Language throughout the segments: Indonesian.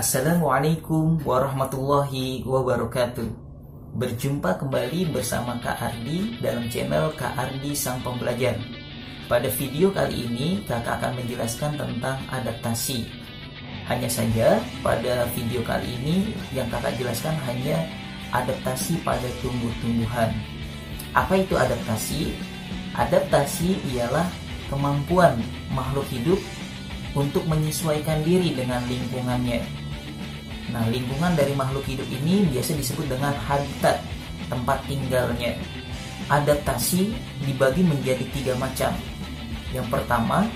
Assalamualaikum warahmatullahi wabarakatuh. Berjumpa kembali bersama Kak Ardi dalam channel Kak Ardi Sang Pembelajar. Pada video kali ini kakak akan menjelaskan tentang adaptasi. Hanya saja pada video kali ini yang kakak jelaskan hanya adaptasi pada tumbuh-tumbuhan. Apa itu adaptasi? Adaptasi ialah kemampuan makhluk hidup untuk menyesuaikan diri dengan lingkungannya. Nah, lingkungan dari makhluk hidup ini biasa disebut dengan habitat, tempat tinggalnya. Adaptasi dibagi menjadi 3 macam. Yang pertama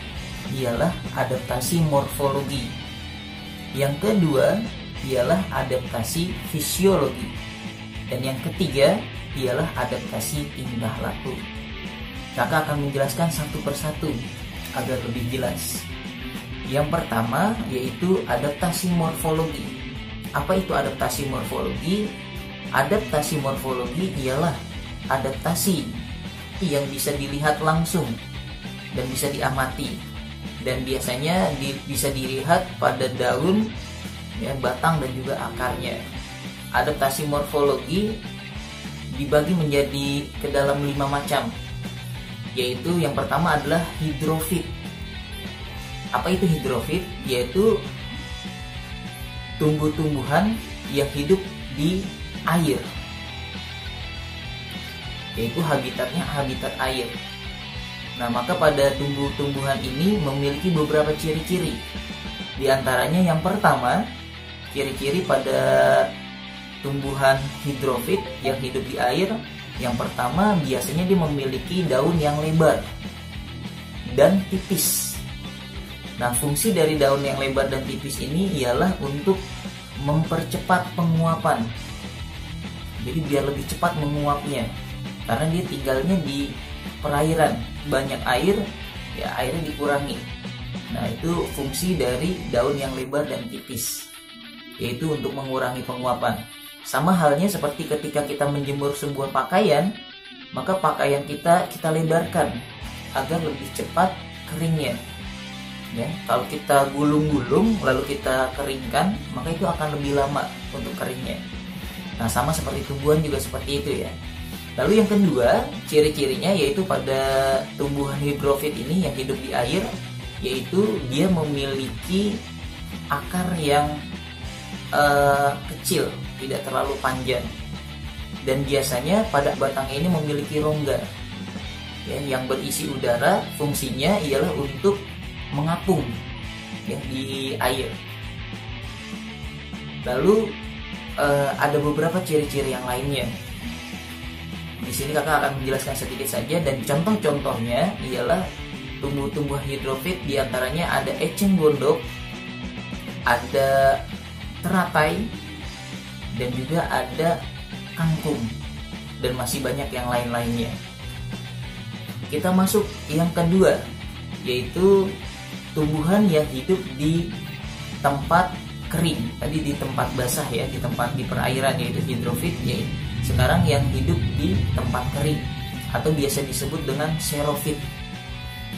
ialah adaptasi morfologi. Yang kedua ialah adaptasi fisiologi. Dan yang ketiga ialah adaptasi tingkah laku. Kakak akan menjelaskan satu persatu agar lebih jelas. Yang pertama yaitu adaptasi morfologi. Apa itu adaptasi morfologi? Adaptasi morfologi ialah adaptasi yang bisa dilihat langsung dan bisa diamati, dan biasanya bisa dilihat pada daun, batang dan juga akarnya. Adaptasi morfologi dibagi menjadi ke dalam 5 macam, yaitu yang pertama adalah hidrofit. Apa itu hidrofit? Yaitu tumbuh-tumbuhan yang hidup di air, yaitu habitatnya habitat air. Nah, maka pada tumbuh-tumbuhan ini memiliki beberapa ciri-ciri. Di antaranya yang pertama, ciri-ciri pada tumbuhan hidrofit yang hidup di air, yang pertama biasanya dia memiliki daun yang lebar dan tipis. Nah, fungsi dari daun yang lebar dan tipis ini ialah untuk mempercepat penguapan. Jadi biar lebih cepat menguapnya, karena dia tinggalnya di perairan, banyak air, airnya dikurangi. Nah, itu fungsi dari daun yang lebar dan tipis, yaitu untuk mengurangi penguapan. Sama halnya seperti ketika kita menjemur sebuah pakaian, maka pakaian kita lebarkan agar lebih cepat keringnya. Kalau kita gulung-gulung lalu kita keringkan, maka itu akan lebih lama untuk keringnya. Nah, sama seperti tumbuhan juga seperti itu ya. Lalu yang kedua, ciri-cirinya yaitu pada tumbuhan hidrofit ini yang hidup di air, yaitu dia memiliki akar yang kecil, tidak terlalu panjang, dan biasanya pada batangnya ini memiliki rongga yang berisi udara. Fungsinya ialah untuk mengapung di air. Lalu ada beberapa ciri-ciri yang lainnya. Di sini kakak akan menjelaskan sedikit saja, dan contoh-contohnya ialah tumbuh-tumbuhan hidrofit. Di antaranya ada eceng gondok, ada teratai, dan juga ada kangkung, dan masih banyak yang lain-lainnya. Kita masuk yang kedua, yaitu tumbuhan yang hidup di tempat kering. Tadi di tempat basah ya, di tempat di perairan, yaitu hidrofit. Sekarang yang hidup di tempat kering atau biasa disebut dengan xerofit.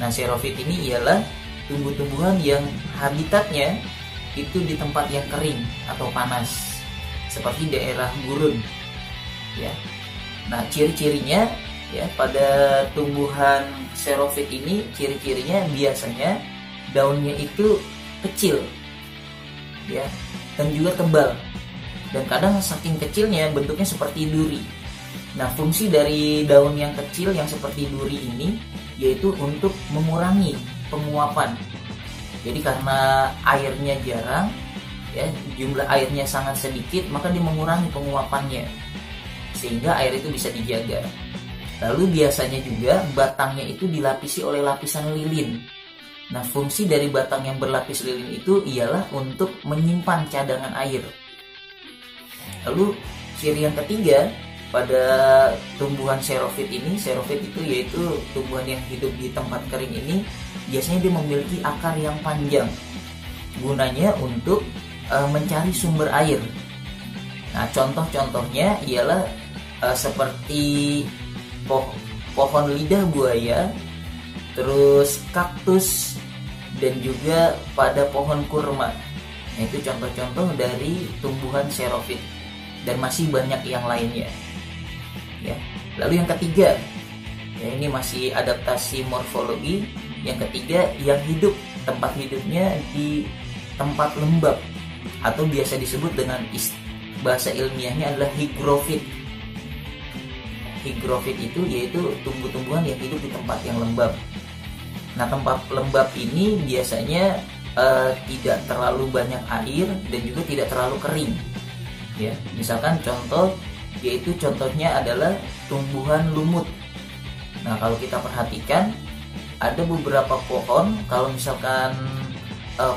Nah, xerofit ini ialah tumbuh-tumbuhan yang habitatnya itu di tempat yang kering atau panas, seperti daerah gurun ya. Nah, ciri-cirinya pada tumbuhan xerofit ini, ciri-cirinya biasanya daunnya itu kecil dan juga tebal, dan kadang saking kecilnya bentuknya seperti duri. Nah, fungsi dari daun yang kecil yang seperti duri ini yaitu untuk mengurangi penguapan. Jadi karena airnya jarang, jumlah airnya sangat sedikit, maka dia mengurangi penguapannya sehingga air itu bisa dijaga. Lalu biasanya juga batangnya itu dilapisi oleh lapisan lilin. Nah, fungsi dari batang yang berlapis lilin itu ialah untuk menyimpan cadangan air. Lalu ciri yang ketiga pada tumbuhan xerofit ini, xerofit itu yaitu tumbuhan yang hidup di tempat kering ini, biasanya dia memiliki akar yang panjang. Gunanya untuk mencari sumber air. Nah, contoh-contohnya ialah seperti pohon lidah buaya, terus kaktus, dan juga pada pohon kurma. Nah, itu contoh-contoh dari tumbuhan xerofit dan masih banyak yang lainnya. Ya. Lalu yang ketiga, ya ini masih adaptasi morfologi. Yang ketiga, yang hidup, tempat hidupnya di tempat lembab atau biasa disebut dengan bahasa ilmiahnya adalah hygrofit. Hygrofit itu yaitu tumbuh-tumbuhan yang hidup di tempat yang lembab. Nah, tempat lembab ini biasanya tidak terlalu banyak air dan juga tidak terlalu kering. Ya, misalkan contohnya adalah tumbuhan lumut. Nah, kalau kita perhatikan ada beberapa pohon, kalau misalkan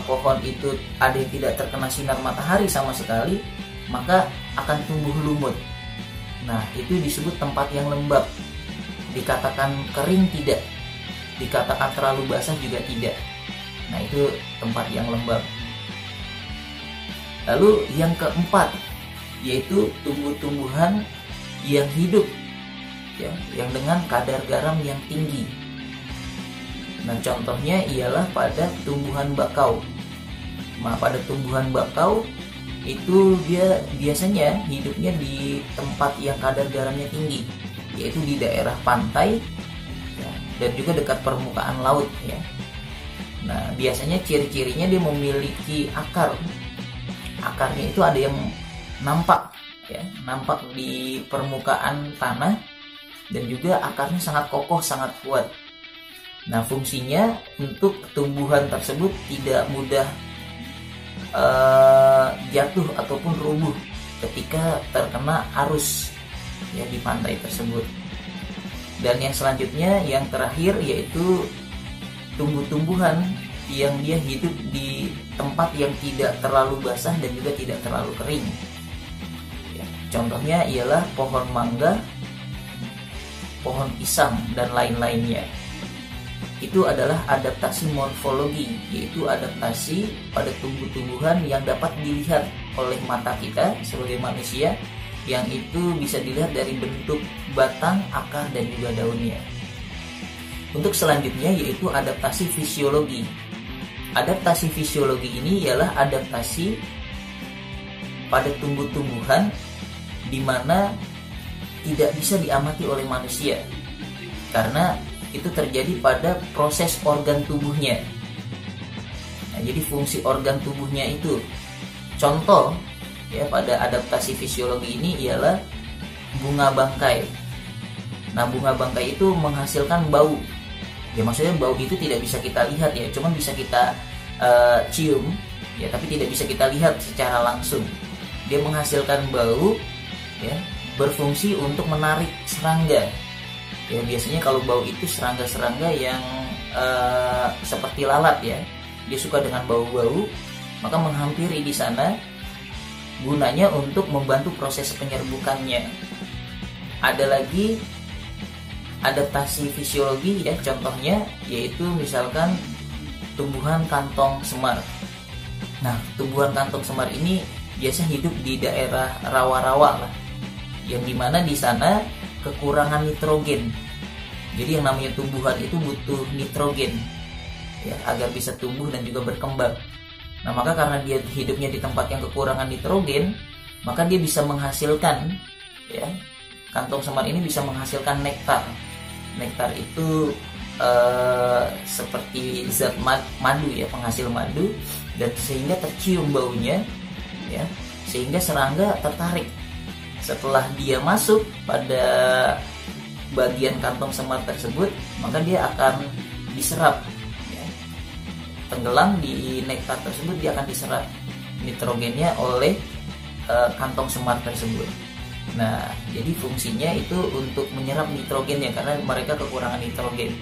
pohon itu ada yang tidak terkena sinar matahari sama sekali, maka akan tumbuh lumut. Nah, itu disebut tempat yang lembab. Dikatakan kering tidak, dikatakan terlalu basah juga tidak. Nah, itu tempat yang lembab. Lalu yang keempat, yaitu tumbuh-tumbuhan yang hidup, ya, yang dengan kadar garam yang tinggi. Nah, contohnya ialah pada tumbuhan bakau. Nah, pada tumbuhan bakau itu dia biasanya hidupnya di tempat yang kadar garamnya tinggi, yaitu di daerah pantai, ya, dan juga dekat permukaan laut, ya. Nah, biasanya ciri-cirinya dia memiliki akar. Akarnya itu ada yang nampak, ya, nampak di permukaan tanah, dan juga akarnya sangat kokoh, sangat kuat. Nah, fungsinya untuk tumbuhan tersebut tidak mudah jatuh ataupun rubuh ketika terkena arus, ya, di pantai tersebut. Dan yang selanjutnya, yang terakhir, yaitu tumbuh-tumbuhan yang dia hidup di tempat yang tidak terlalu basah dan juga tidak terlalu kering. Ya, contohnya ialah pohon mangga, pohon pisang, dan lain-lainnya. Itu adalah adaptasi morfologi, yaitu adaptasi pada tumbuh-tumbuhan yang dapat dilihat oleh mata kita sebagai manusia, yang itu bisa dilihat dari bentuk batang, akar, dan juga daunnya. Untuk selanjutnya yaitu adaptasi fisiologi. Adaptasi fisiologi ini ialah adaptasi pada tumbuh-tumbuhan di mana tidak bisa diamati oleh manusia, karena itu terjadi pada proses organ tubuhnya. Nah, jadi fungsi organ tubuhnya itu, contoh, ya, pada adaptasi fisiologi ini ialah bunga bangkai. Nah, bunga bangkai itu menghasilkan bau. Ya, maksudnya bau itu tidak bisa kita lihat, ya, cuman bisa kita cium, ya, tapi tidak bisa kita lihat secara langsung. Dia menghasilkan bau, ya, berfungsi untuk menarik serangga. Ya, biasanya kalau bau itu serangga-serangga yang seperti lalat, ya, dia suka dengan bau-bau, maka menghampiri di sana, gunanya untuk membantu proses penyerbukannya. Ada lagi adaptasi fisiologi, ya, contohnya yaitu misalkan tumbuhan kantong semar. Nah, tumbuhan kantong semar ini biasa hidup di daerah rawa-rawa lah, yang dimana di sana kekurangan nitrogen. Jadi yang namanya tumbuhan itu butuh nitrogen, ya, agar bisa tumbuh dan juga berkembang. Nah, maka karena dia hidupnya di tempat yang kekurangan nitrogen, maka dia bisa menghasilkan, ya, kantong semar ini bisa menghasilkan nektar. Nektar itu seperti zat madu, ya, penghasil madu, dan sehingga tercium baunya, ya, sehingga serangga tertarik. Setelah dia masuk pada bagian kantong semar tersebut, maka dia akan diserap, ya. Tenggelam di nektar tersebut, dia akan diserap nitrogennya oleh kantong semar tersebut. Nah, jadi fungsinya itu untuk menyerap nitrogennya karena mereka kekurangan nitrogen.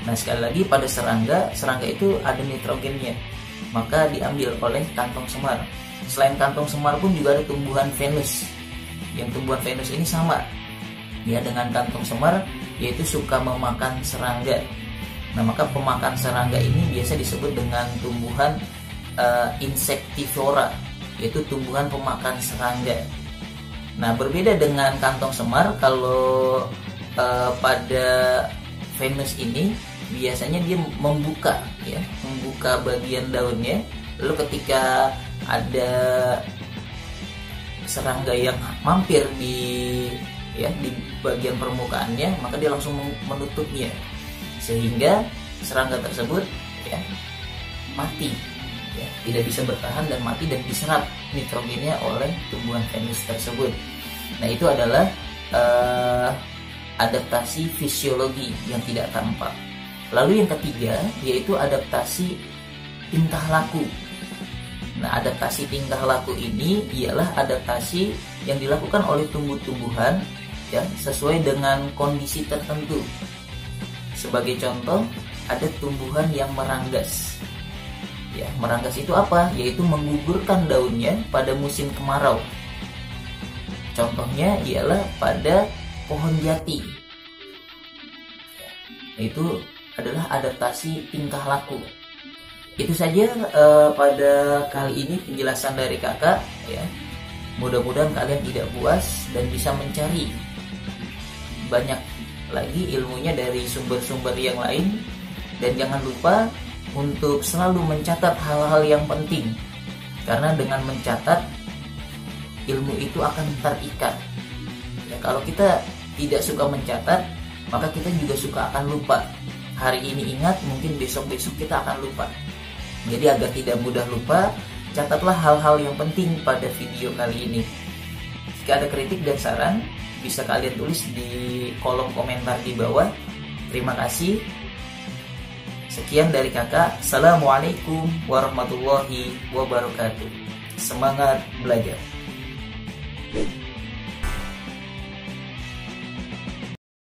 Nah, sekali lagi pada serangga itu ada nitrogennya, maka diambil oleh kantong semar. Selain kantong semar pun juga ada tumbuhan Venus. Yang tumbuhan Venus ini sama, ya, dengan kantong semar, yaitu suka memakan serangga. Nah, maka pemakan serangga ini biasa disebut dengan tumbuhan insectivora, yaitu tumbuhan pemakan serangga. Nah, berbeda dengan kantong semar, kalau pada Venus ini biasanya dia membuka, ya, membuka bagian daunnya, lalu ketika ada serangga yang mampir di bagian permukaannya, maka dia langsung menutupnya sehingga serangga tersebut mati, tidak bisa bertahan dan mati dan diserap nitrogennya oleh tumbuhan Venus tersebut. Nah, itu adalah adaptasi fisiologi yang tidak tampak. Lalu yang ketiga yaitu adaptasi tingkah laku. Nah, adaptasi tingkah laku ini ialah adaptasi yang dilakukan oleh tumbuh-tumbuhan sesuai dengan kondisi tertentu. Sebagai contoh, ada tumbuhan yang meranggas. Meranggas itu apa? Yaitu menggugurkan daunnya pada musim kemarau. Contohnya ialah pada pohon jati. Itu adalah adaptasi tingkah laku. Itu saja pada kali ini penjelasan dari kakak. Mudah-mudahan kalian tidak puas dan bisa mencari banyak lagi ilmunya dari sumber-sumber yang lain. Dan jangan lupa untuk selalu mencatat hal-hal yang penting, karena dengan mencatat ilmu itu akan terikat. Kalau kita tidak suka mencatat, maka kita juga suka akan lupa. Hari ini ingat, mungkin besok-besok kita akan lupa. Jadi agar tidak mudah lupa, catatlah hal-hal yang penting pada video kali ini. Jika ada kritik dan saran, bisa kalian tulis di kolom komentar di bawah. Terima kasih. Sekian dari kakak. Assalamualaikum warahmatullahi wabarakatuh. Semangat belajar.